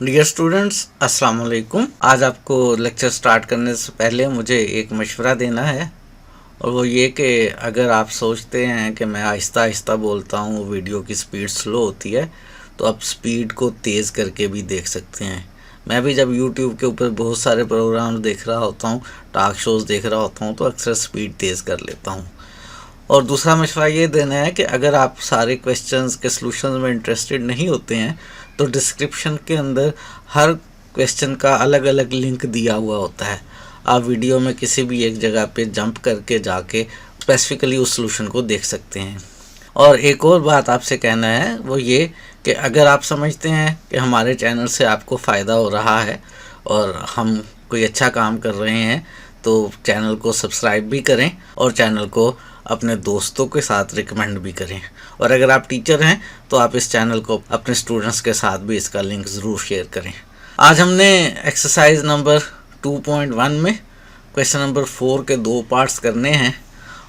Dear students, अस्सलाम वालेकुम। आज आपको लेक्चर स्टार्ट करने से पहले मुझे एक मशवरा देना है, और वो ये कि अगर आप सोचते हैं कि मैं आहिस्ता आहिस्ता बोलता हूँ, वीडियो की स्पीड स्लो होती है, तो आप स्पीड को तेज़ करके भी देख सकते हैं। मैं भी जब यूट्यूब के ऊपर बहुत सारे प्रोग्राम देख रहा होता हूँ, टॉक शोज़ देख रहा होता हूँ, तो अक्सर स्पीड तेज़ कर लेता हूँ। और दूसरा मशवरा ये देना है कि अगर आप सारे क्वेश्चंस के सॉल्यूशंस में इंटरेस्टेड नहीं होते हैं, तो डिस्क्रिप्शन के अंदर हर क्वेश्चन का अलग अलग लिंक दिया हुआ होता है। आप वीडियो में किसी भी एक जगह पे जंप करके जाके स्पेसिफिकली उस सॉल्यूशन को देख सकते हैं। और एक और बात आपसे कहना है, वो ये कि अगर आप समझते हैं कि हमारे चैनल से आपको फ़ायदा हो रहा है और हम कोई अच्छा काम कर रहे हैं, तो चैनल को सब्सक्राइब भी करें और चैनल को अपने दोस्तों के साथ रिकमेंड भी करें। और अगर आप टीचर हैं तो आप इस चैनल को अपने स्टूडेंट्स के साथ भी इसका लिंक ज़रूर शेयर करें। आज हमने एक्सरसाइज नंबर 2.1 में क्वेश्चन नंबर 4 के 2 पार्ट्स करने हैं,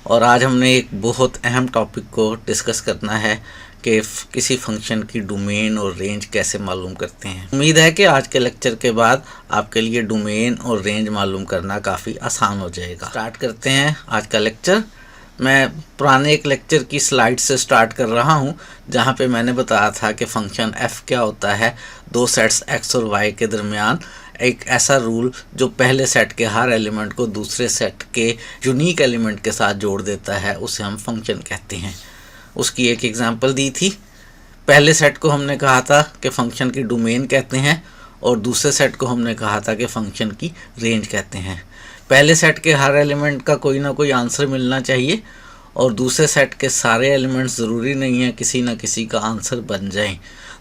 और आज हमने एक बहुत अहम टॉपिक को डिस्कस करना है कि किसी फंक्शन की डोमेन और रेंज कैसे मालूम करते हैं। उम्मीद है कि आज के लेक्चर के बाद आपके लिए डोमेन और रेंज मालूम करना काफ़ी आसान हो जाएगा। स्टार्ट करते हैं आज का लेक्चर। मैं पुराने एक लेक्चर की स्लाइड से स्टार्ट कर रहा हूं, जहां पे मैंने बताया था कि फंक्शन f क्या होता है। दो सेट्स x और y के दरमियान एक ऐसा रूल जो पहले सेट के हर एलिमेंट को दूसरे सेट के यूनिक एलिमेंट के साथ जोड़ देता है, उसे हम फंक्शन कहते हैं। उसकी एक एग्जांपल दी थी। पहले सेट को हमने कहा था कि फंक्शन की डोमेन कहते हैं, और दूसरे सेट को हमने कहा था कि फंक्शन की रेंज कहते हैं। पहले सेट के हर एलिमेंट का कोई ना कोई आंसर मिलना चाहिए, और दूसरे सेट के सारे एलिमेंट्स ज़रूरी नहीं है किसी ना किसी का आंसर बन जाएं।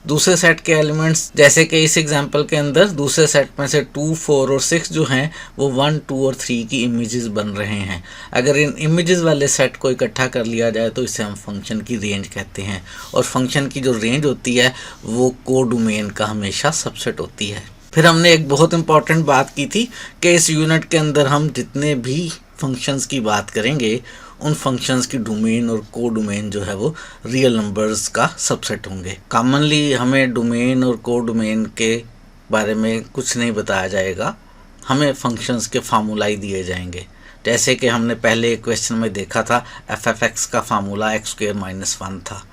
दूसरे सेट के एलिमेंट्स, जैसे कि इस एग्जांपल के अंदर दूसरे सेट में से 2, 4 और 6 जो हैं वो 1, 2 और 3 की इमेजेस बन रहे हैं। अगर इन इमेजेस वाले सेट को इकट्ठा कर लिया जाए तो इसे हम फंक्शन की रेंज कहते हैं। और फंक्शन की जो रेंज होती है वो कोडोमेन का हमेशा सबसेट होती है। फिर हमने एक बहुत इंपॉर्टेंट बात की थी कि इस यूनिट के अंदर हम जितने भी फंक्शंस की बात करेंगे, उन फंक्शंस की डोमेन और कोडोमेन जो है वो रियल नंबर्स का सबसेट होंगे। कॉमनली हमें डोमेन और कोडोमेन के बारे में कुछ नहीं बताया जाएगा, हमें फंक्शंस के फार्मूला ही दिए जाएंगे। जैसे कि हमने पहले एक क्वेश्चन में देखा था, f(x) का फार्मूला x² - 1 था।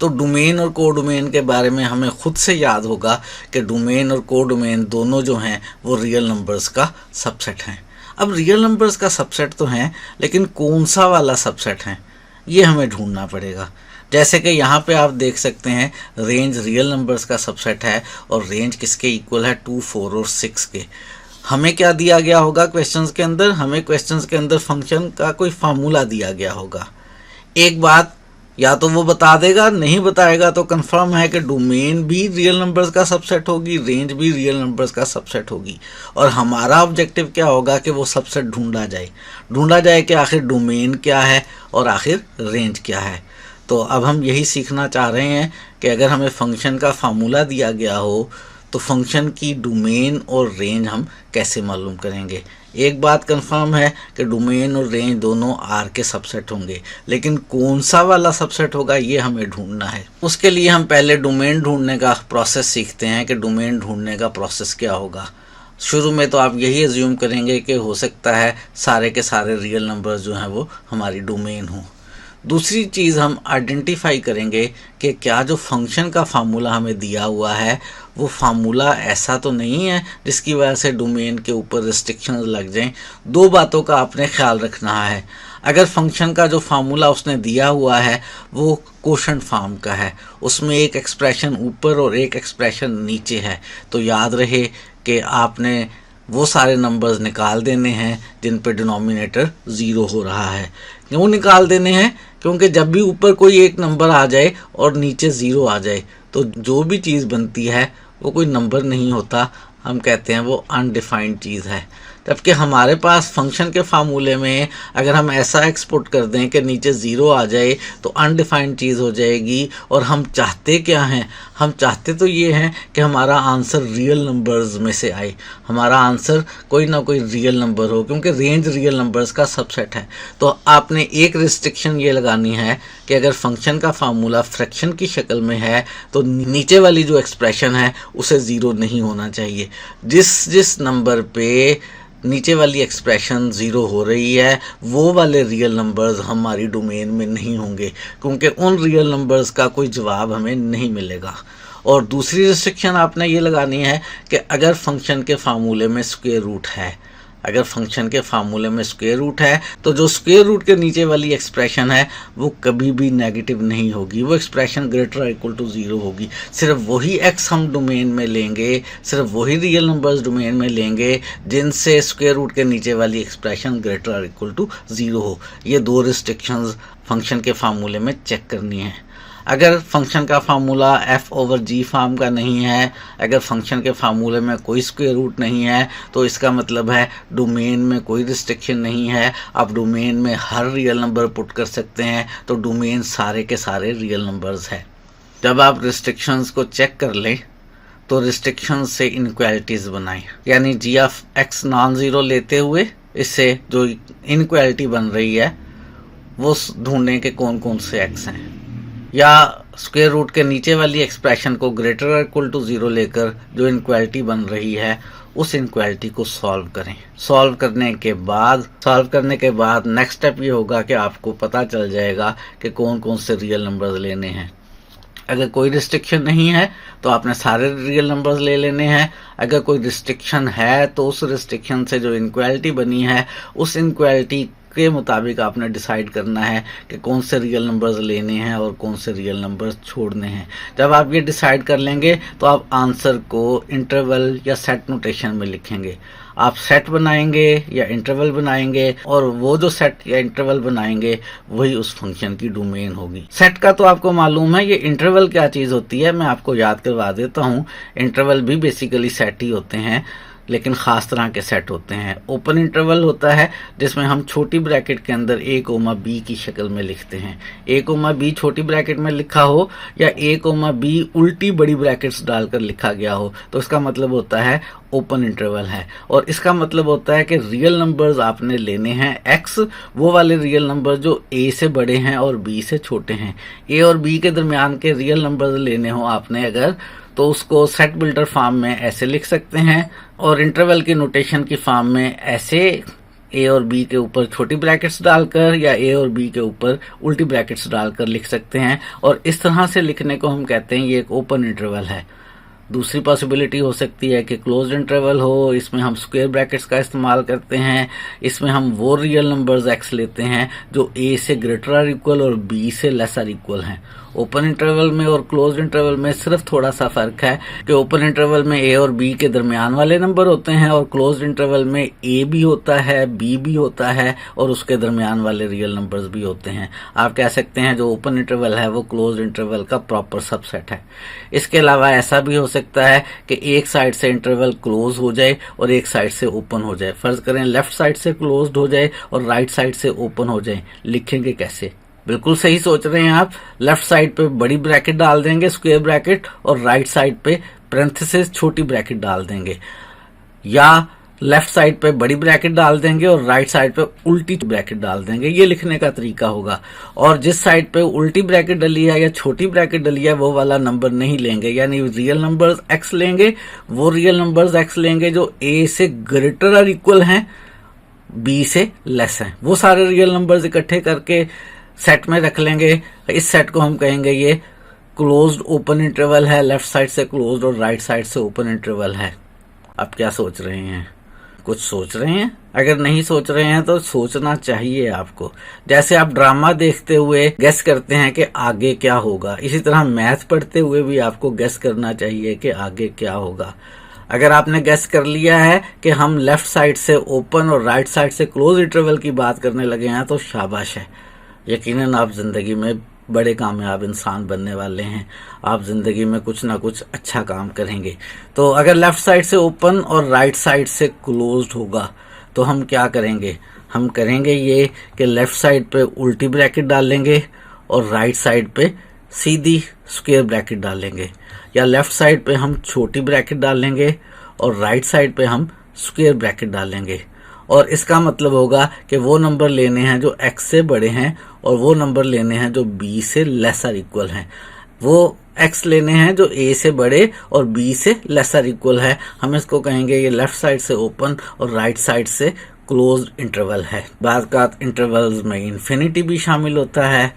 तो डोमेन और कोडोमेन के बारे में हमें खुद से याद होगा कि डोमेन और कोडोमेन दोनों जो हैं वो रियल नंबर्स का सबसेट हैं। अब रियल नंबर्स का सबसेट तो हैं, लेकिन कौन सा वाला सबसेट है ये हमें ढूंढना पड़ेगा। जैसे कि यहाँ पे आप देख सकते हैं, रेंज रियल नंबर्स का सबसेट है, और रेंज किसके इक्वल है? 2, 4 और 6 के। हमें क्या दिया गया होगा क्वेश्चंस के अंदर? हमें क्वेश्चंस के अंदर फंक्शन का कोई फार्मूला दिया गया होगा। एक बात या तो वो बता देगा, नहीं बताएगा तो कंफर्म है कि डोमेन भी रियल नंबर्स का सबसेट होगी, रेंज भी रियल नंबर्स का सबसेट होगी। और हमारा ऑब्जेक्टिव क्या होगा कि वो सबसेट ढूंढा जाए कि आखिर डोमेन क्या है और आखिर रेंज क्या है। तो अब हम यही सीखना चाह रहे हैं कि अगर हमें फंक्शन का फार्मूला दिया गया हो तो फंक्शन की डोमेन और रेंज हम कैसे मालूम करेंगे। एक बात कंफर्म है कि डोमेन और रेंज दोनों आर के सबसेट होंगे, लेकिन कौन सा वाला सबसेट होगा ये हमें ढूंढना है। उसके लिए हम पहले डोमेन ढूंढने का प्रोसेस सीखते हैं कि डोमेन ढूंढने का प्रोसेस क्या होगा। शुरू में तो आप यही अज्यूम करेंगे कि हो सकता है सारे के सारे रियल नंबर्स जो हैं वो हमारी डोमेन हों। दूसरी चीज़ हम आइडेंटिफाई करेंगे कि क्या जो फंक्शन का फार्मूला हमें दिया हुआ है वो फार्मूला ऐसा तो नहीं है जिसकी वजह से डोमेन के ऊपर रिस्ट्रिक्शंस लग जाएं। दो बातों का आपने ख्याल रखना है। अगर फंक्शन का जो फार्मूला उसने दिया हुआ है वो कोशेंट फॉर्म का है, उसमें एक एक्सप्रेशन ऊपर और एक एक्सप्रेशन नीचे है, तो याद रहे कि आपने वो सारे नंबर्स निकाल देने हैं जिन पे डिनोमिनेटर 0 हो रहा है। क्यों निकाल देने हैं? क्योंकि जब भी ऊपर कोई एक नंबर आ जाए और नीचे 0 आ जाए तो जो भी चीज़ बनती है वो कोई नंबर नहीं होता, हम कहते हैं वो अनडिफाइंड चीज़ है। जबकि हमारे पास फंक्शन के फार्मूले में अगर हम ऐसा एक्सपोर्ट कर दें कि नीचे 0 आ जाए तो अनडिफाइंड चीज़ हो जाएगी। और हम चाहते क्या हैं? हम चाहते तो ये हैं कि हमारा आंसर रियल नंबर्स में से आए, हमारा आंसर कोई ना कोई रियल नंबर हो, क्योंकि रेंज रियल नंबर्स का सबसेट है। तो आपने एक रिस्ट्रिक्शन ये लगानी है कि अगर फंक्शन का फार्मूला फ्रैक्शन की शक्ल में है तो नीचे वाली जो एक्सप्रेशन है उसे ज़ीरो नहीं होना चाहिए। जिस नंबर पे नीचे वाली एक्सप्रेशन ज़ीरो हो रही है वो वाले रियल नंबर्स हमारी डोमेन में नहीं होंगे, क्योंकि उन रियल नंबर्स का कोई जवाब हमें नहीं मिलेगा। और दूसरी रिस्ट्रिक्शन आपने ये लगानी है कि अगर फंक्शन के फार्मूले में स्क्वायर रूट है, अगर फंक्शन के फार्मूले में स्क्वायर रूट है तो जो स्क्वायर रूट के नीचे वाली एक्सप्रेशन है वो कभी भी नेगेटिव नहीं होगी, वो एक्सप्रेशन ग्रेटर और इक्वल टू ज़ीरो होगी। सिर्फ वही एक्स हम डोमेन में लेंगे, सिर्फ वही रियल नंबर्स डोमेन में लेंगे जिनसे स्क्वायर रूट के नीचे वाली एक्सप्रेशन ग्रेटर और इक्वल टू ज़ीरो हो। ये दो रिस्ट्रिक्शंस फंक्शन के फार्मूले में चेक करनी है। अगर फंक्शन का फार्मूला f/g फॉर्म का नहीं है, अगर फंक्शन के फार्मूले में कोई स्क्वायर रूट नहीं है, तो इसका मतलब है डोमेन में कोई रिस्ट्रिक्शन नहीं है। आप डोमेन में हर रियल नंबर पुट कर सकते हैं, तो डोमेन सारे के सारे रियल नंबर्स है। जब आप रिस्ट्रिक्शंस को चेक कर लें तो रिस्ट्रिक्शन से इनइक्वालिटीज़ बनाएं, यानी g(x) नॉन ज़ीरो लेते हुए इससे जो इनइक्वालिटी बन रही है वो ढूंढने के कौन कौन से x हैं, या स्क्वायर रूट के नीचे वाली एक्सप्रेशन को ग्रेटर और इक्वल टू ज़ीरो लेकर जो इनइक्वालिटी बन रही है उस इनइक्वालिटी को सॉल्व करें। सॉल्व करने के बाद नेक्स्ट स्टेप ये होगा कि आपको पता चल जाएगा कि कौन कौन से रियल नंबर्स लेने हैं। अगर कोई रिस्ट्रिक्शन नहीं है तो आपने सारे रियल नंबर्स ले लेने हैं। अगर कोई रिस्ट्रिक्शन है तो उस रिस्ट्रिक्शन से जो इनइक्वालिटी बनी है उस इनइक्वालिटी के मुताबिक आपने डिसाइड करना है कि कौन से रियल नंबर्स लेने हैं और कौन से रियल नंबर्स छोड़ने हैं। जब आप ये डिसाइड कर लेंगे तो आप आंसर को इंटरवल या सेट नोटेशन में लिखेंगे। आप सेट बनाएंगे या इंटरवल बनाएंगे, और वो जो सेट या इंटरवल बनाएंगे वही उस फंक्शन की डोमेन होगी। सेट का तो आपको मालूम है, ये इंटरवल क्या चीज़ होती है मैं आपको याद करवा देता हूँ। इंटरवल भी बेसिकली सेट ही होते हैं, लेकिन ख़ास तरह के सेट होते हैं। ओपन इंटरवल होता है जिसमें हम छोटी ब्रैकेट के अंदर a, b की शक्ल में लिखते हैं। a, b छोटी ब्रैकेट में लिखा हो या a, b उल्टी बड़ी ब्रैकेट्स डालकर लिखा गया हो तो इसका मतलब होता है ओपन इंटरवल है। और इसका मतलब होता है कि रियल नंबर्स आपने लेने हैं x, वो वाले रियल नंबर जो a से बड़े हैं और b से छोटे हैं। a और b के दरमियान के रियल नंबर्स लेने हो आपने अगर, तो उसको सेट बिल्डर फॉर्म में ऐसे लिख सकते हैं, और इंटरवल की नोटेशन की फॉर्म में ऐसे a और b के ऊपर छोटी ब्रैकेट्स डालकर या a और b के ऊपर उल्टी ब्रैकेट्स डालकर लिख सकते हैं। और इस तरह से लिखने को हम कहते हैं ये एक ओपन इंटरवल है। दूसरी पॉसिबिलिटी हो सकती है कि क्लोज्ड इंटरवल हो, इसमें हम स्क्वायर ब्रैकेट्स का इस्तेमाल करते हैं। इसमें हम वो रियल नंबर्स x लेते हैं जो a से ग्रेटर और इक्वल और b से लेसर इक्वल हैं। ओपन इंटरवल में और क्लोज्ड इंटरवल में सिर्फ थोड़ा सा फर्क है कि ओपन इंटरवल में a और b के दरमियान वाले नंबर होते हैं और क्लोज्ड इंटरवल में a भी होता है, b भी होता है और उसके दरमियान वाले रियल नंबर्स भी होते हैं। आप कह सकते हैं जो ओपन इंटरवल है वो क्लोज्ड इंटरवल का प्रॉपर सबसेट है। इसके अलावा ऐसा भी हो सकता है कि एक साइड से इंटरवल क्लोज हो जाए और एक साइड से ओपन हो जाए। फर्ज करें लेफ्ट साइड से क्लोज्ड हो जाए और राइट साइड से ओपन हो जाए, लिखेंगे कैसे? बिल्कुल सही सोच रहे हैं आप। लेफ्ट साइड पे बड़ी ब्रैकेट डाल देंगे स्क्वायर ब्रैकेट, और राइट साइड पे पैरेंथेसिस छोटी ब्रैकेट डाल देंगे, या लेफ्ट साइड पे बड़ी ब्रैकेट डाल देंगे और राइट साइड पे उल्टी ब्रैकेट डाल देंगे। ये लिखने का तरीका होगा। और जिस साइड पे उल्टी ब्रैकेट डली है या छोटी ब्रैकेट डली है वो वाला नंबर नहीं लेंगे, यानी रियल नंबर्स x लेंगे। वो रियल नंबर्स x लेंगे जो a से ग्रेटर और इक्वल हैं, b से लेस हैं। वो सारे रियल नंबर्स इकट्ठे करके सेट में रख लेंगे। इस सेट को हम कहेंगे ये क्लोज्ड ओपन इंटरवल है। लेफ्ट साइड से क्लोज्ड और राइट साइड से ओपन इंटरवल है। आप क्या सोच रहे हैं? कुछ सोच रहे हैं? अगर नहीं सोच रहे हैं तो सोचना चाहिए आपको। जैसे आप ड्रामा देखते हुए गेस करते हैं कि आगे क्या होगा, इसी तरह मैथ पढ़ते हुए भी आपको गेस करना चाहिए कि आगे क्या होगा। अगर आपने गेस कर लिया है कि हम लेफ्ट साइड से ओपन और राइट साइड से क्लोज इंटरवल की बात करने लगे हैं तो शाबाश है। यकीनन आप जिंदगी में बड़े कामयाब इंसान बनने वाले हैं। आप जिंदगी में कुछ ना कुछ अच्छा काम करेंगे। तो अगर लेफ्ट साइड से ओपन और राइट साइड से क्लोज्ड होगा तो हम क्या करेंगे? हम करेंगे ये कि लेफ्ट साइड पे उल्टी ब्रैकेट डालेंगे और राइट साइड पे सीधी स्क्वायर ब्रैकेट डालेंगे, या लेफ्ट साइड पे हम छोटी ब्रैकेट डालेंगे और राइट साइड पे हम स्क्वायर ब्रैकेट डालेंगे। और इसका मतलब होगा कि वो नंबर लेने हैं जो x से बड़े हैं और वो नंबर लेने हैं जो b से लेसर इक्वल हैं। वो x लेने हैं जो a से बड़े और b से लेसर इक्वल है। हम इसको कहेंगे ये लेफ्ट साइड से ओपन और राइट साइड से क्लोज्ड इंटरवल है। बाद का इंटरवल्स में इन्फिनिटी भी शामिल होता है।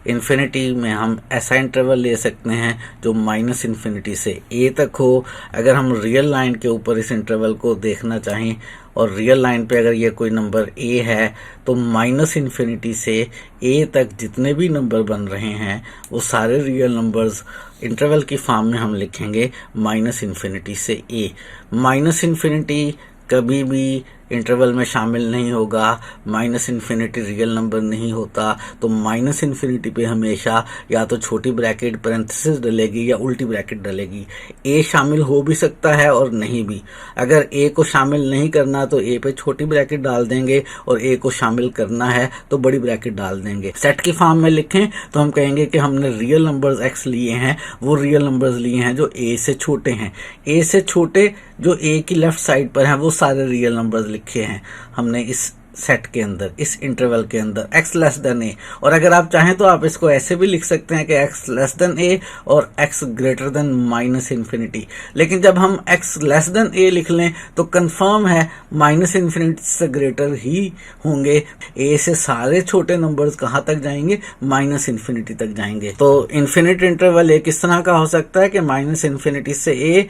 इन्फिनिटी में हम ऐसा इंटरवल ले सकते हैं जो माइनस इन्फिनिटी से a तक हो। अगर हम रियल लाइन के ऊपर इस इंटरवल को देखना चाहें और रियल लाइन पे अगर ये कोई नंबर a है तो माइनस इन्फिनिटी से a तक जितने भी नंबर बन रहे हैं वो सारे रियल नंबर्स इंटरवल की फॉर्म में हम लिखेंगे माइनस इन्फिनिटी से a। माइनस इन्फिनिटी कभी भी इंटरवल में शामिल नहीं होगा। माइनस इन्फिनिटी रियल नंबर नहीं होता, तो माइनस इन्फिनिटी पे हमेशा या तो छोटी ब्रैकेट पैरेंथेसिस डलेगी या उल्टी ब्रैकेट डलेगी। ए शामिल हो भी सकता है और नहीं भी। अगर ए को शामिल नहीं करना तो ए पे छोटी ब्रैकेट डाल देंगे और ए को शामिल करना है तो बड़ी ब्रैकेट डाल देंगे। सेट की फॉर्म में लिखें तो हम कहेंगे कि हमने रियल नंबर्स एक्स लिए हैं, वो रियल नंबर्स लिए हैं जो ए से छोटे हैं। ए से छोटे जो ए की लेफ्ट साइड पर हैं वो सारे रियल नंबर्स लिखे हैं हमने इस सेट के अंदर, इस इंटरवल के अंदर x लेस देन a। और अगर आप चाहें तो आप इसको ऐसे भी लिख सकते हैं कि x लेस देन a और x greater than minus infinity. लेकिन जब हम x लेस देन a लिख लें तो कंफर्म है माइनस इन्फिनिटी से ग्रेटर ही होंगे। a से सारे छोटे नंबर्स कहाँ तक जाएंगे? माइनस इन्फिनिटी तक जाएंगे। तो इन्फिनिट इंटरवल a किस तरह का हो सकता है कि माइनस इन्फिनिटी से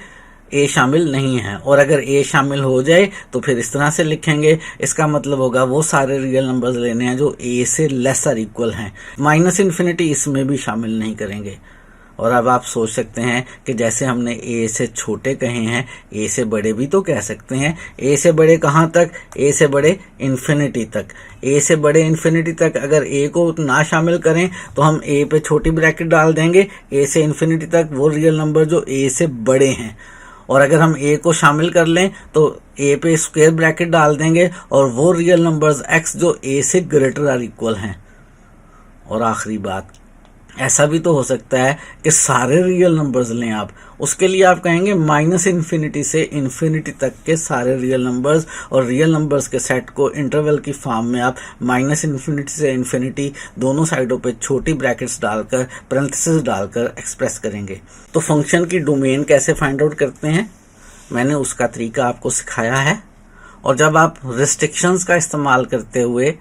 ए शामिल नहीं है, और अगर ए शामिल हो जाए तो फिर इस तरह से लिखेंगे। इसका मतलब होगा वो सारे रियल नंबर्स लेने हैं जो ए से लेसर इक्वल हैं। माइनस इन्फिनिटी इसमें भी शामिल नहीं करेंगे। और अब आप सोच सकते हैं कि जैसे हमने ए से छोटे कहे हैं, ए से बड़े भी तो कह सकते हैं। ए से बड़े कहाँ तक? ए से बड़े इन्फिनिटी तक। ए से बड़े इन्फिनिटी तक अगर ए को ना शामिल करें तो हम ए पे छोटी ब्रैकेट डाल देंगे। ए से इन्फिनिटी तक वो रियल नंबर जो ए से बड़े हैं, और अगर हम a को शामिल कर लें तो a पे स्क्वायर ब्रैकेट डाल देंगे और वो रियल नंबर्स x जो a से ग्रेटर आर इक्वल हैं। और आखिरी बात, ऐसा भी तो हो सकता है कि सारे रियल नंबर्स लें आप। उसके लिए आप कहेंगे माइनस इन्फिनिटी से इन्फिनिटी तक के सारे रियल नंबर्स, और रियल नंबर्स के सेट को इंटरवल की फॉर्म में आप माइनस इन्फिनिटी से इन्फिनिटी दोनों साइडों पे छोटी ब्रैकेट्स डालकर पैरेंथेसिस डालकर एक्सप्रेस करेंगे। तो फंक्शन की डोमेन कैसे फाइंड आउट करते हैं, मैंने उसका तरीका आपको सिखाया है। और जब आप रिस्ट्रिक्शंस का इस्तेमाल करते हुए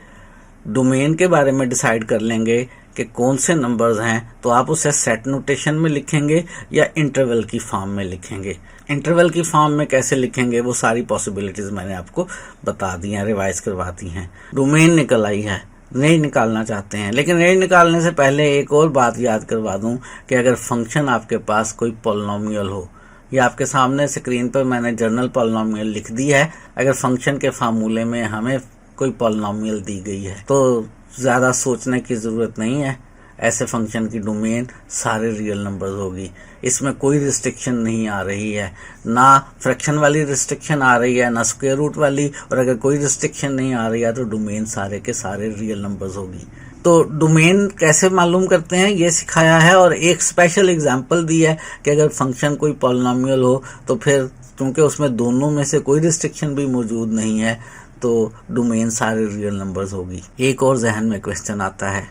डोमेन के बारे में डिसाइड कर लेंगे कि कौन से नंबर्स हैं, तो आप उसे सेट नोटेशन में लिखेंगे या इंटरवल की फॉर्म में लिखेंगे। इंटरवल की फॉर्म में कैसे लिखेंगे वो सारी पॉसिबिलिटीज़ मैंने आपको बता दी हैं, रिवाइज करवा दी हैं। डोमेन निकल आई है, रेंज निकालना चाहते हैं, लेकिन रेंज निकालने से पहले एक और बात याद करवा दूं कि अगर फंक्शन आपके पास कोई पॉलिनोमियल हो, ये आपके सामने स्क्रीन पर मैंने जर्नल पॉलिनोमियल लिख दी है। अगर फंक्शन के फार्मूले में हमें कोई पॉलिनोमियल दी गई है तो ज़्यादा सोचने की ज़रूरत नहीं है। ऐसे फंक्शन की डोमेन सारे रियल नंबर्स होगी। इसमें कोई रिस्ट्रिक्शन नहीं आ रही है, ना फ्रैक्शन वाली रिस्ट्रिक्शन आ रही है, ना स्क्वायर रूट वाली। और अगर कोई रिस्ट्रिक्शन नहीं आ रही है तो डोमेन सारे के सारे रियल नंबर्स होगी। तो डोमेन कैसे मालूम करते हैं ये सिखाया है, और एक स्पेशल एग्जांपल दी है कि अगर फंक्शन कोई पॉलिनोमियल हो तो फिर क्योंकि उसमें दोनों में से कोई रिस्ट्रिक्शन भी मौजूद नहीं है तो डोमेन सारे रियल नंबर्स होगी। एक और जहन में क्वेश्चन आता है,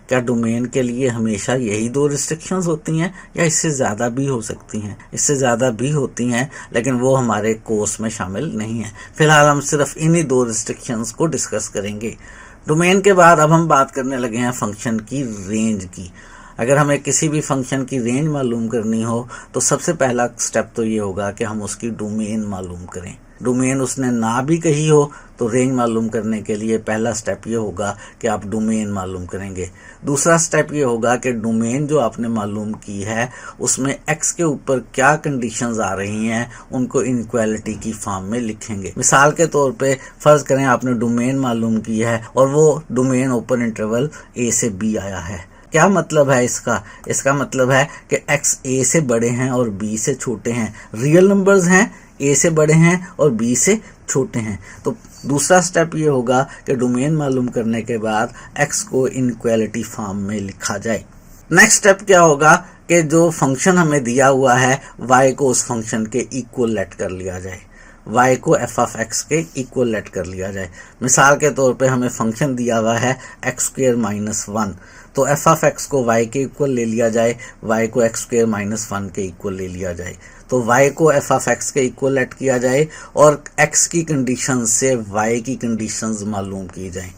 क्या डोमेन के लिए हमेशा यही 2 रिस्ट्रिक्शंस होती हैं या इससे ज़्यादा भी हो सकती हैं? इससे ज़्यादा भी होती हैं, लेकिन वो हमारे कोर्स में शामिल नहीं है। फिलहाल हम सिर्फ इन्हीं 2 रिस्ट्रिक्शंस को डिस्कस करेंगे। डोमेन के बाद अब हम बात करने लगे हैं फंक्शन की रेंज की। अगर हमें किसी भी फंक्शन की रेंज मालूम करनी हो तो सबसे पहला स्टेप तो ये होगा कि हम उसकी डोमेन मालूम करें। डोमेन उसने ना भी कही हो तो रेंज मालूम करने के लिए पहला स्टेप ये होगा कि आप डोमेन मालूम करेंगे। दूसरा स्टेप ये होगा कि डोमेन जो आपने मालूम की है उसमें x के ऊपर क्या कंडीशंस आ रही हैं उनको इनइक्वालिटी की फॉर्म में लिखेंगे। मिसाल के तौर पे फ़र्ज़ करें आपने डोमेन मालूम की है और वो डोमेन ओपन इंटरवल a से b आया है। क्या मतलब है इसका? इसका मतलब है कि x a से बड़े हैं और b से छोटे हैं। रियल नंबर्स हैं, a से बड़े हैं और b से छोटे हैं। तो दूसरा स्टेप ये होगा कि डोमेन मालूम करने के बाद x को इनइक्वालिटी फॉर्म में लिखा जाए। नेक्स्ट स्टेप क्या होगा कि जो फंक्शन हमें दिया हुआ है y को उस फंक्शन के इक्वल लेट कर लिया जाए, y को f ऑफ x के इक्वल लेट कर लिया जाए। मिसाल के तौर पे हमें फंक्शन दिया हुआ है x²-1, तो f ऑफ x को y के इक्वल ले लिया जाए, y को x²-1 के इक्वल ले लिया जाए। तो y को f ऑफ x के इक्वल लेट किया जाए और x की कंडीशन से y की कंडीशंस मालूम की जाए।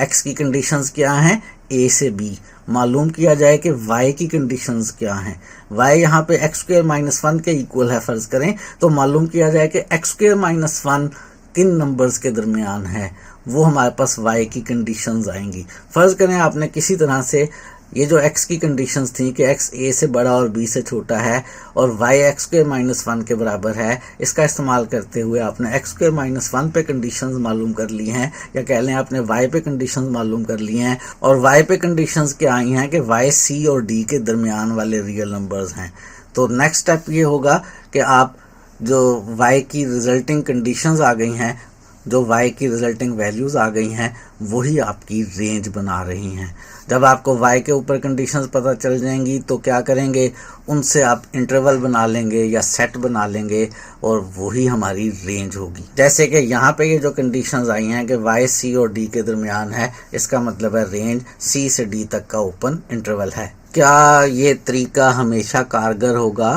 x की कंडीशंस क्या हैं? a से b मालूम किया जाए कि y की कंडीशंस क्या हैं। y यहाँ पे x²-1 के इक्वल है फ़र्ज़ करें, तो मालूम किया जाए कि x²-1 किन नंबर्स के दरमियान है, वो हमारे पास y की कंडीशंस आएंगी। फ़र्ज़ करें आपने किसी तरह से ये जो x की कंडीशंस थी कि x a से बड़ा और b से छोटा है और y x²-1 के बराबर है, इसका इस्तेमाल करते हुए आपने x²-1 पे कंडीशंस मालूम कर ली हैं, या कह लें आपने y पे कंडीशंस मालूम कर ली हैं। और y पे कंडीशंस क्या आई हैं कि y c और d के दरमियान वाले रियल नंबर्स हैं। तो नेक्स्ट स्टेप ये होगा कि आप जो y की रिजल्टिंग कंडीशंस आ गई हैं, जो y की रिजल्टिंग वैल्यूज़ आ गई हैं, वही आपकी रेंज बना रही हैं। जब आपको y के ऊपर कंडीशंस पता चल जाएंगी तो क्या करेंगे, उनसे आप इंटरवल बना लेंगे या सेट बना लेंगे और वही हमारी रेंज होगी। जैसे कि यहाँ पे ये जो कंडीशंस आई हैं कि y c और d के दरमियान है, इसका मतलब है रेंज c से d तक का ओपन इंटरवल है। क्या ये तरीका हमेशा कारगर होगा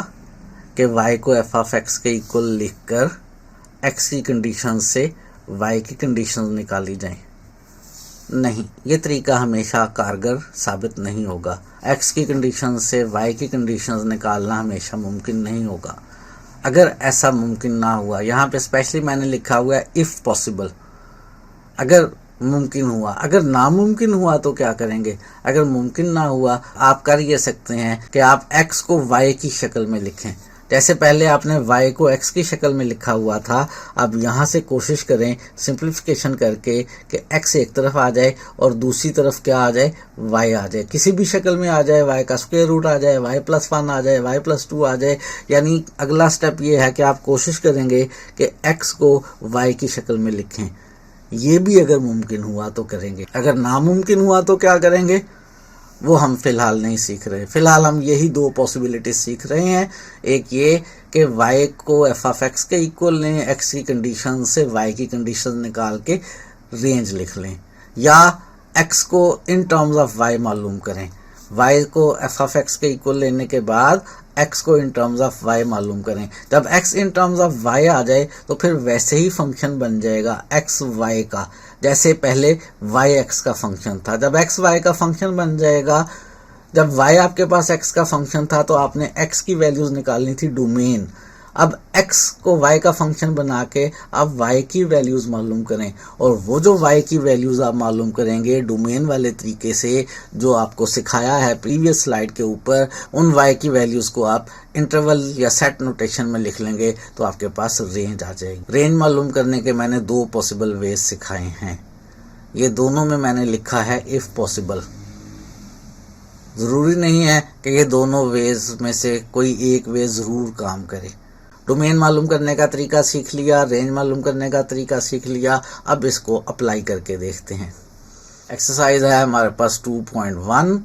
कि y को f ऑफ x के इक्वल लिख कर x की कंडीशन से y की कंडीशंस निकाली जाएं? नहीं, ये तरीका हमेशा कारगर साबित नहीं होगा। x की कंडीशन से y की कंडीशंस निकालना हमेशा मुमकिन नहीं होगा। अगर ऐसा मुमकिन ना हुआ, यहाँ पे स्पेशली मैंने लिखा हुआ है इफ़ पॉसिबल, अगर मुमकिन हुआ, अगर नामुमकिन हुआ तो क्या करेंगे? अगर मुमकिन ना हुआ, आप कर ये सकते हैं कि आप x को y की शक्ल में लिखें। जैसे पहले आपने y को x की शक्ल में लिखा हुआ था, अब यहाँ से कोशिश करें सिंप्लीफिकेशन करके कि x एक तरफ आ जाए और दूसरी तरफ क्या आ जाए, y आ जाए। किसी भी शक्ल में आ जाए, y का स्क्वायर रूट आ जाए, y+1 आ जाए, y+2 आ जाए। यानी अगला स्टेप ये है कि आप कोशिश करेंगे कि x को y की शक्ल में लिखें। ये भी अगर मुमकिन हुआ तो करेंगे, अगर नामुमकिन हुआ तो क्या करेंगे, वो हम फ़िलहाल नहीं सीख रहे। फ़िलहाल हम यही दो पॉसिबिलिटीज़ सीख रहे हैं। एक ये कि y को f ऑफ x के इक्वल लें, x की कंडीशन से y की कंडीशन निकाल के रेंज लिख लें, या x को इन टर्म्स ऑफ y मालूम करें। y को f ऑफ x के इक्वल लेने के बाद x को इन टर्म्स ऑफ y मालूम करें। जब x in terms of y आ जाए तो फिर वैसे ही फंक्शन बन जाएगा x y का, जैसे पहले y x का फंक्शन था। जब x y का फंक्शन बन जाएगा, जब y आपके पास x का फंक्शन था तो आपने x की वैल्यूज़ निकालनी थी डोमेन। अब x को y का फंक्शन बना के आप y की वैल्यूज़ मालूम करें, और वो जो y की वैल्यूज़ आप मालूम करेंगे डोमेन वाले तरीके से जो आपको सिखाया है प्रीवियस स्लाइड के ऊपर, उन y की वैल्यूज़ को आप इंटरवल या सेट नोटेशन में लिख लेंगे तो आपके पास रेंज आ जाएगी। रेंज मालूम करने के मैंने दो पॉसिबल वेज सिखाए हैं, ये दोनों में मैंने लिखा है इफ़ पॉसिबल। ज़रूरी नहीं है कि ये दोनों वेज में से कोई एक वे ज़रूर काम करे। डोमेन मालूम करने का तरीका सीख लिया, रेंज मालूम करने का तरीका सीख लिया, अब इसको अप्लाई करके देखते हैं। एक्सरसाइज है हमारे पास 2.1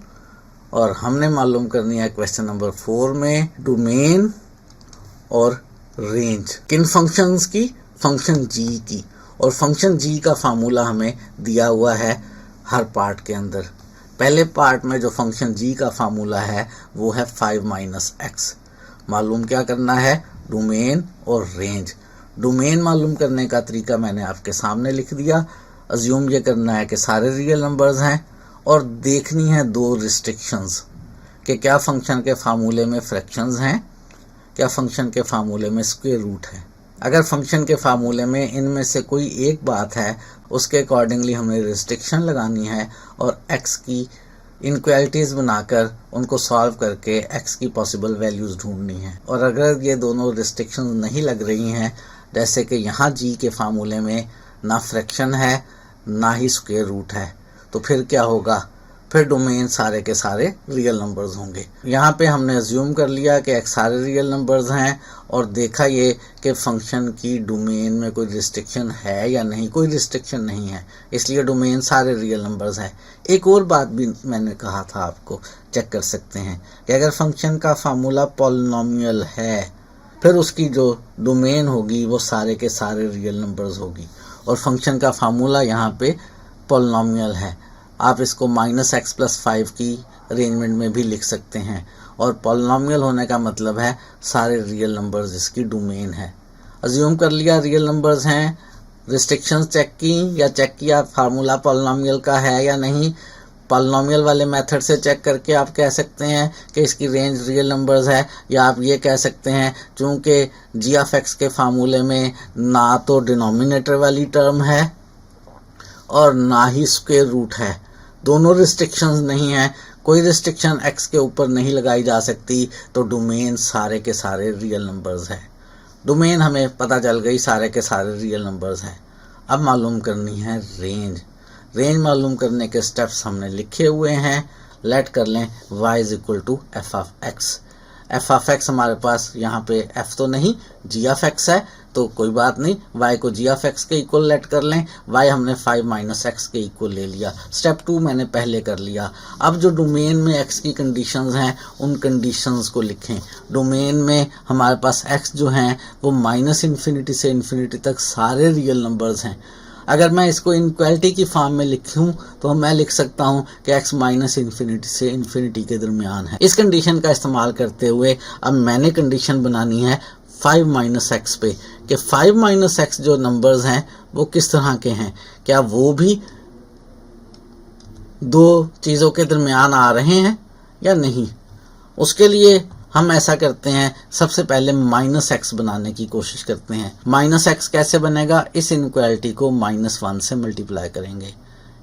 और हमने मालूम करनी है क्वेश्चन नंबर 4 में डोमेन और रेंज किन फंक्शंस की, फंक्शन g की। और फंक्शन g का फार्मूला हमें दिया हुआ है हर पार्ट के अंदर। पहले पार्ट में जो फंक्शन g का फार्मूला है वो है 5 - x। मालूम क्या करना है, डोमेन और रेंज। डोमेन मालूम करने का तरीका मैंने आपके सामने लिख दिया। अज्यूम ये करना है कि सारे रियल नंबर्स हैं और देखनी है दो रिस्ट्रिक्शंस कि क्या फंक्शन के फार्मूले में फ्रैक्शंस हैं, क्या फंक्शन के फार्मूले में स्क्वायर रूट है। अगर फंक्शन के फार्मूले में इनमें से कोई एक बात है, उसके अकॉर्डिंगली हमें रिस्ट्रिक्शन लगानी है और x की इनक्वालिटीज़ बनाकर उनको सॉल्व करके x की पॉसिबल वैल्यूज़ ढूंढनी है। और अगर ये दोनों रिस्ट्रिक्शंस नहीं लग रही हैं, जैसे कि यहाँ g के फार्मूले में ना फ्रैक्शन है ना ही स्क्वायर रूट है, तो फिर क्या होगा, फिर डोमेन सारे के सारे रियल नंबर्स होंगे। यहाँ पे हमने अज्यूम कर लिया कि x सारे रियल नंबर्स हैं और देखा ये कि फंक्शन की डोमेन में कोई रिस्ट्रिक्शन है या नहीं, कोई रिस्ट्रिक्शन नहीं है, इसलिए डोमेन सारे रियल नंबर्स हैं। एक और बात भी मैंने कहा था आपको, चेक कर सकते हैं कि अगर फंक्शन का फार्मूला पॉलिनोमियल है फिर उसकी जो डोमेन होगी वो सारे के सारे रियल नंबर्स होगी, और फंक्शन का फार्मूला यहाँ पे पॉलिनोमियल है। आप इसको -x+5 की अरेंजमेंट में भी लिख सकते हैं, और पॉलिनोमियल होने का मतलब है सारे रियल नंबर्स जिसकी डोमेन है। अज्यूम कर लिया रियल नंबर्स हैं, रिस्ट्रिक्शंस चेक की या चेक किया फार्मूला पॉलिनोमियल का है या नहीं। पॉलिनोमियल वाले मेथड से चेक करके आप कह सकते हैं कि इसकी रेंज रियल नंबर्स है, या आप ये कह सकते हैं चूँकि g(x) के फार्मूले में ना तो डिनोमिनेटर वाली टर्म है और ना ही स्क्वायर रूट है, दोनों रिस्ट्रिक्शंस नहीं है, कोई रिस्ट्रिक्शन x के ऊपर नहीं लगाई जा सकती, तो डोमेन सारे के सारे रियल नंबर्स है। डोमेन हमें पता चल गई सारे के सारे रियल नंबर्स हैं। अब मालूम करनी है रेंज। रेंज मालूम करने के स्टेप्स हमने लिखे हुए हैं। लेट कर लें y = f(x). f(x) हमारे पास यहाँ पे f तो नहीं g(x) है, तो कोई बात नहीं, y को g(x) के इक्वल लेट कर लें। y हमने 5 - x के इक्वल ले लिया। स्टेप 2 मैंने पहले कर लिया। अब जो डोमेन में x की कंडीशंस हैं उन कंडीशंस को लिखें। डोमेन में हमारे पास x जो हैं वो -∞ से इन्फिनिटी तक सारे रियल नंबर्स हैं। अगर मैं इसको इनक्वालिटी की फॉर्म में लिखूं तो मैं लिख सकता हूं कि x -∞ से इन्फिनिटी के दरमियान है। इस कंडीशन का इस्तेमाल करते हुए अब मैंने कंडीशन बनानी है 5 - x पे, कि 5 - x जो नंबर्स हैं वो किस तरह के हैं, क्या वो भी दो चीज़ों के दरमियान आ रहे हैं या नहीं। उसके लिए हम ऐसा करते हैं, सबसे पहले -x बनाने की कोशिश करते हैं। -x कैसे बनेगा, इस इनक्वालिटी को -1 से मल्टीप्लाई करेंगे।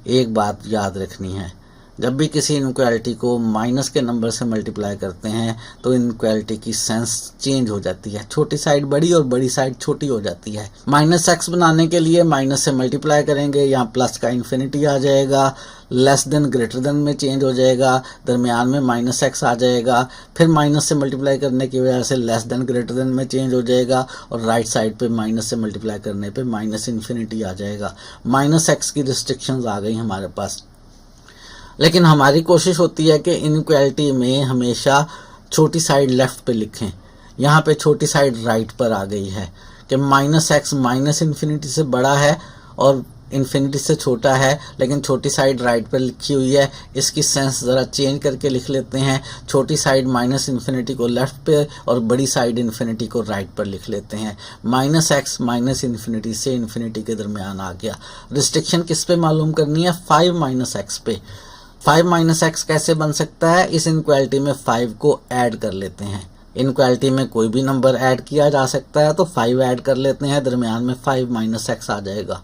एक बात याद रखनी है, जब भी किसी इनक्वालिटी को माइनस के नंबर से मल्टीप्लाई करते हैं तो इनक्वालिटी की सेंस चेंज हो जाती है, छोटी साइड बड़ी और बड़ी साइड छोटी हो जाती है। -x बनाने के लिए माइनस से मल्टीप्लाई करेंगे, यहाँ प्लस का इन्फिनिटी आ जाएगा, लेस देन ग्रेटर देन में चेंज हो जाएगा, दरमियान में -x आ जाएगा, फिर माइनस से मल्टीप्लाई करने की वजह से लेस देन ग्रेटर देन में चेंज हो जाएगा, और राइट साइड पे माइनस से मल्टीप्लाई करने पे -∞ आ जाएगा। -x की रिस्ट्रिक्शंस आ गई हमारे पास। लेकिन हमारी कोशिश होती है कि इनक्वालिटी में हमेशा छोटी साइड लेफ़्ट पे लिखें। यहाँ पे छोटी साइड राइट पर आ गई है कि -x -∞ से बड़ा है और इन्फिनिटी से छोटा है, लेकिन छोटी साइड राइट पर लिखी हुई है। इसकी सेंस ज़रा चेंज करके लिख लेते हैं। छोटी साइड -∞ को लेफ़्ट पे और बड़ी साइड इन्फिनिटी को राइट पर लिख लेते हैं। -x -∞ से इन्फिनिटी के दरमियान आ गया। रिस्ट्रिक्शन किस पे मालूम करनी है, 5 - x पे। 5 - x कैसे बन सकता है, इस इनक्वालिटी में 5 को ऐड कर लेते हैं। इनक्वालिटी में कोई भी नंबर ऐड किया जा सकता है, तो 5 ऐड कर लेते हैं, दरमियान में 5 - x आ जाएगा।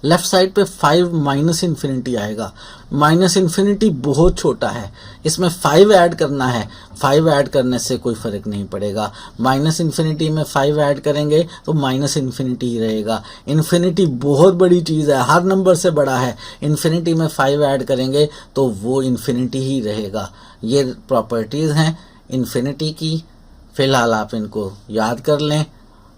लेफ्ट साइड पे 5 -∞ आएगा। -∞ बहुत छोटा है, इसमें 5 ऐड करना है। 5 ऐड करने से कोई फ़र्क नहीं पड़ेगा। -∞ में 5 ऐड करेंगे तो -∞ ही रहेगा। इन्फिनिटी बहुत बड़ी चीज़ है, हर नंबर से बड़ा है। इन्फिनिटी में 5 ऐड करेंगे तो वो इन्फिनिटी ही रहेगा। ये प्रॉपर्टीज़ हैं इन्फिनिटी की। फ़िलहाल आप इनको याद कर लें,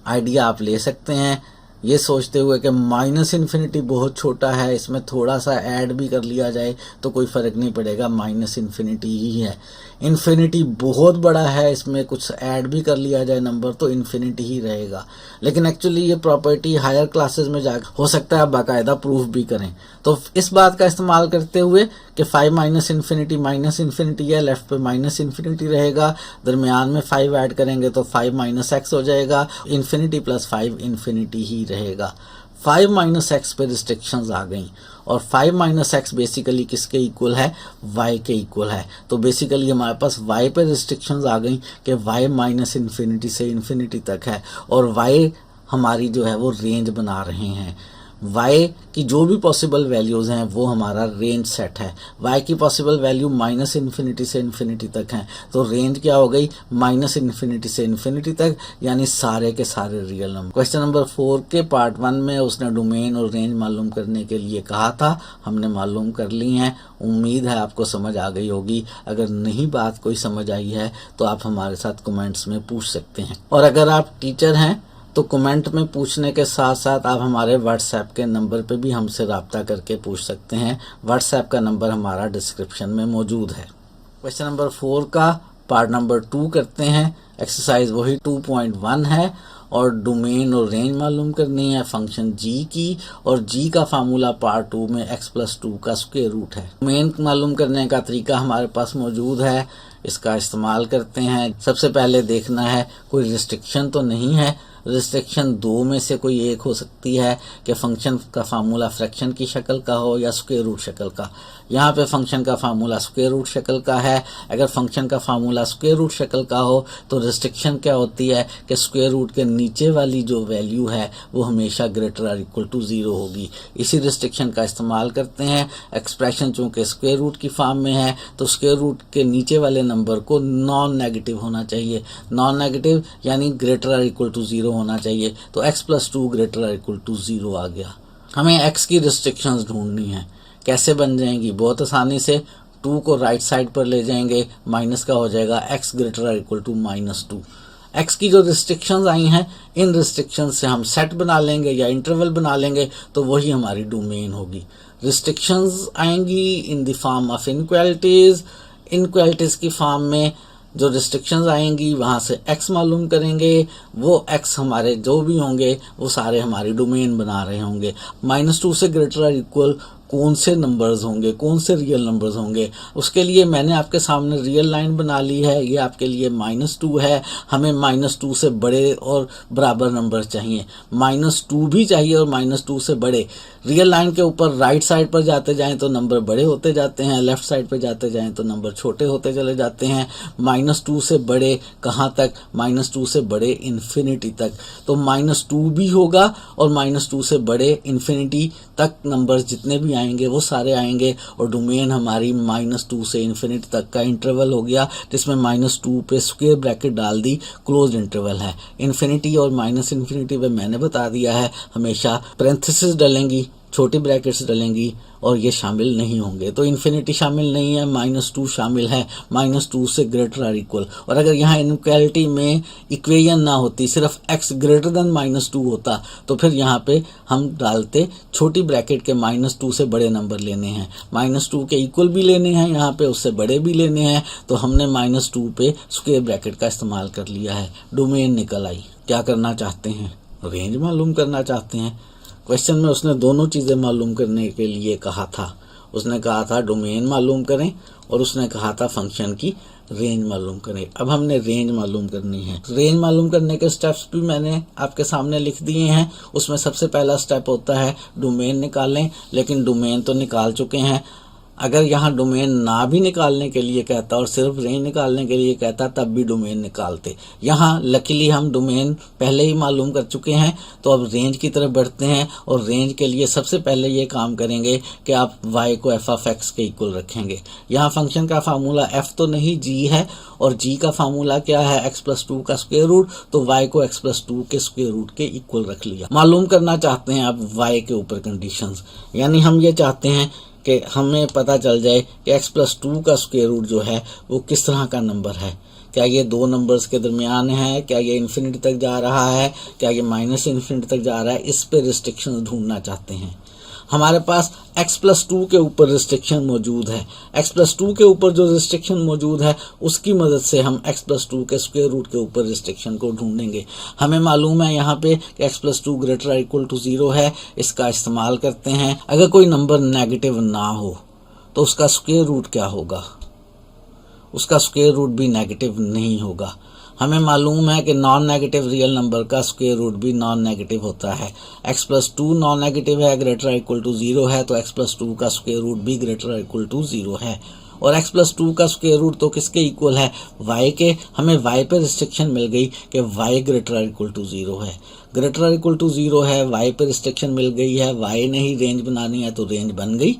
आइडिया आप ले सकते हैं ये सोचते हुए कि -∞ बहुत छोटा है, इसमें थोड़ा सा ऐड भी कर लिया जाए तो कोई फ़र्क नहीं पड़ेगा, -∞ ही है। इन्फिनिटी बहुत बड़ा है, इसमें कुछ ऐड भी कर लिया जाए नंबर तो इन्फिनिटी ही रहेगा। लेकिन एक्चुअली ये प्रॉपर्टी हायर क्लासेस में जा हो सकता है बाकायदा प्रूफ भी करें। तो इस बात का इस्तेमाल करते हुए कि 5 -∞ है, लेफ्ट पे -∞ रहेगा, दरमियान में 5 ऐड करेंगे तो 5 - x हो जाएगा। इन्फिनिटी प्लस 5 इन्फिनिटी ही रहेगा। 5 - x पे रिस्ट्रिक्शंस आ गई, और 5 - x बेसिकली किसके इक्वल है, y के इक्वल है। तो बेसिकली हमारे पास y पे रिस्ट्रिक्शंस आ गई कि y -∞ से इन्फिनिटी तक है, और y हमारी जो है वो रेंज बना रहे हैं। y की जो भी पॉसिबल वैल्यूज़ हैं वो हमारा रेंज सेट है। y की पॉसिबल वैल्यू -इन्फिनिटी से इन्फिनिटी तक हैं, तो रेंज क्या हो गई -इन्फिनिटी से इन्फिनिटी तक, यानी सारे के सारे रियल नंबर। क्वेश्चन नंबर 4 के पार्ट 1 में उसने डोमेन और रेंज मालूम करने के लिए कहा था, हमने मालूम कर ली हैं। उम्मीद है आपको समझ आ गई होगी। अगर नहीं बात कोई समझ आई है तो आप हमारे साथ कमेंट्स में पूछ सकते हैं, और अगर आप टीचर हैं तो कमेंट में पूछने के साथ साथ आप हमारे व्हाट्सएप के नंबर पे भी हमसे रब्ता करके पूछ सकते हैं। व्हाट्सएप का नंबर हमारा डिस्क्रिप्शन में मौजूद है। क्वेश्चन नंबर 4 का पार्ट नंबर 2 करते हैं। एक्सरसाइज वही 2.1 है और डोमेन और रेंज मालूम करनी है फंक्शन g की, और g का फार्मूला पार्ट 2 में x+2 का स्क्वायर रूट है। डोमेन मालूम करने का तरीका हमारे पास मौजूद है, इसका इस्तेमाल करते हैं। सबसे पहले देखना है कोई रिस्ट्रिक्शन तो नहीं है। रिस्ट्रिक्शन दो में से कोई एक हो सकती है कि फंक्शन का फार्मूला फ्रैक्शन की शक्ल का हो या स्क्वायर रूट शक्ल का। यहाँ पे फंक्शन का फार्मूला स्क्वायर रूट शक्ल का है। अगर फंक्शन का फार्मूला स्क्वायर रूट शक्ल का हो तो रिस्ट्रिक्शन क्या होती है कि स्क्वायर रूट के नीचे वाली जो वैल्यू है वो हमेशा ग्रेटर और इक्वल टू 0 होगी। इसी रिस्ट्रिक्शन का इस्तेमाल करते हैं। एक्सप्रेशन चूँकि स्क्वायर रूट की फॉर्म में है तो स्क्वायर रूट के नीचे वाले नंबर को नॉन नेगेटिव होना चाहिए। नॉन नेगेटिव यानी ग्रेटर और इक्वल टू 0 होना चाहिए। तो x+2 ग्रेटर और इक्वल टू 0 आ गया। हमें x की रिस्ट्रिक्शंस ढूंढनी है। कैसे बन जाएंगी? बहुत आसानी से 2 को राइट साइड पर ले जाएंगे, माइनस का हो जाएगा x ग्रेटर और इक्वल टू -2। x की जो रिस्ट्रिक्शंस आई हैं, इन रिस्ट्रिक्शंस से हम सेट बना लेंगे या इंटरवल बना लेंगे तो वही हमारी डोमेन होगी। रिस्ट्रिक्शंस आएंगी in the form of inequalities. Inequalities की फॉर्म में जो रिस्ट्रिक्शंस आएंगी वहाँ से x मालूम करेंगे, वो x हमारे जो भी होंगे वो सारे हमारी डोमेन बना रहे होंगे। -2 से ग्रेटर और इक्वल कौन से नंबर्स होंगे, कौन से रियल नंबर्स होंगे, उसके लिए मैंने आपके सामने रियल लाइन बना ली है। ये आपके लिए -2 है। हमें -2 से बड़े और बराबर नंबर चाहिए। -2 भी चाहिए और -2 से बड़े। रियल लाइन के ऊपर राइट साइड पर जाते जाएं तो नंबर बड़े होते जाते हैं, लेफ्ट साइड पर जाते जाएं तो नंबर छोटे होते चले जाते हैं। -2 से बड़े कहाँ तक? -2 से बड़े इन्फिनिटी तक। तो -2 भी होगा और -2 से बड़े इन्फिनिटी तक नंबर्स जितने भी आएंगे वो सारे आएंगे, और डोमेन हमारी -2 से इन्फिनिटी तक का इंटरवल हो गया, जिसमें -2 पे स्क्वायर ब्रैकेट डाल दी, क्लोज इंटरवल है। इन्फिनिटी और -इन्फिनिटी पे मैंने बता दिया है हमेशा पैरेंथेसिस डलेंगी, छोटी ब्रैकेट्स डलेंगी और ये शामिल नहीं होंगे। तो इन्फिनिटी शामिल नहीं है, -2 शामिल है, -2 से ग्रेटर और इक्वल। और अगर यहाँ इनइक्वालिटी में इक्वेशन ना होती, सिर्फ x ग्रेटर देन -2 होता, तो फिर यहाँ पे हम डालते छोटी ब्रैकेट के -2 से बड़े नंबर लेने हैं, -2 के इक्वल भी लेने हैं, यहाँ पे उससे बड़े भी लेने हैं। तो हमने -2 पे स्क्वायर ब्रैकेट का इस्तेमाल कर लिया है। डोमेन निकल आई। क्या करना चाहते हैं? रेंज मालूम करना चाहते हैं। क्वेश्चन में उसने दोनों चीज़ें मालूम करने के लिए कहा था। उसने कहा था डोमेन मालूम करें और उसने कहा था फंक्शन की रेंज मालूम करें। अब हमने रेंज मालूम करनी है। रेंज मालूम करने के स्टेप्स भी मैंने आपके सामने लिख दिए हैं। उसमें सबसे पहला स्टेप होता है डोमेन निकालें, लेकिन डोमेन तो निकाल चुके हैं। अगर यहाँ डोमेन ना भी निकालने के लिए कहता और सिर्फ रेंज निकालने के लिए कहता तब भी डोमेन निकालते। यहाँ लकीली हम डोमेन पहले ही मालूम कर चुके हैं, तो अब रेंज की तरफ बढ़ते हैं। और रेंज के लिए सबसे पहले ये काम करेंगे कि आप y को f(x) के इक्वल रखेंगे। यहाँ फंक्शन का फार्मूला f तो नहीं, g है, और g का फार्मूला क्या है? x+2 का स्क्वायर रूट। तो y को x+2 के स्क्वायर रूट के इक्वल रख लिया। मालूम करना चाहते हैं आप y के ऊपर कंडीशंस, यानी हम ये चाहते हैं कि हमें पता चल जाए कि x+2 का स्क्वायर रूट जो है वो किस तरह का नंबर है। क्या ये दो नंबर्स के दरमियान है? क्या ये इन्फिनिटी तक जा रहा है? क्या ये -इन्फिनिटी तक जा रहा है? इस पे रिस्ट्रिक्शन ढूंढना चाहते हैं। हमारे पास x+2 के ऊपर रिस्ट्रिक्शन मौजूद है। x+2 के ऊपर जो रिस्ट्रिक्शन मौजूद है उसकी मदद से हम x+2 के स्क्वायर रूट के ऊपर रिस्ट्रिक्शन को ढूंढेंगे। हमें मालूम है यहाँ पे कि x+2 ग्रेटर और इक्वल टू 0 है। इसका इस्तेमाल करते हैं। अगर कोई नंबर नेगेटिव ना हो तो उसका स्क्वायर रूट क्या होगा? उसका स्क्वायर रूट भी नेगेटिव नहीं होगा। हमें मालूम है कि नॉन नेगेटिव रियल नंबर का स्क्वायर रूट भी नॉन नेगेटिव होता है। x+2 नॉन नेगेटिव है, ग्रेटर और इक्वल टू 0 है, तो x+2 का स्क्वायर रूट भी ग्रेटर और इक्वल टू 0 है। और x+2 का स्क्वायर रूट तो किसके इक्वल है, y के। हमें y पे रिस्ट्रिक्शन मिल गई कि y ग्रेटर और इक्वल टू 0 है, ग्रेटर और इक्वल टू 0 है, y पे रिस्ट्रिक्शन मिल गई है, y ने ही रेंज बनानी है तो रेंज बन गई।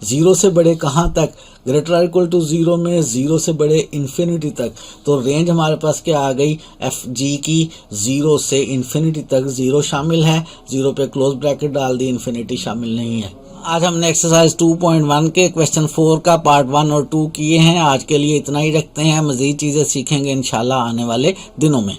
0 से बड़े कहाँ तक, ग्रेटर और इक्वल टू 0 में 0 से बड़े इन्फिनिटी तक, तो रेंज हमारे पास क्या आ गई एफ जी की, 0 से इन्फिनिटी तक। 0 शामिल है, 0 पे क्लोज ब्रैकेट डाल दी, इन्फिनिटी शामिल नहीं है। आज हमने एक्सरसाइज 2.1 के क्वेश्चन 4 का पार्ट 1 और 2 किए हैं। आज के लिए इतना ही रखते हैं, मज़ीद चीज़ें सीखेंगे इंशाल्लाह आने वाले दिनों में।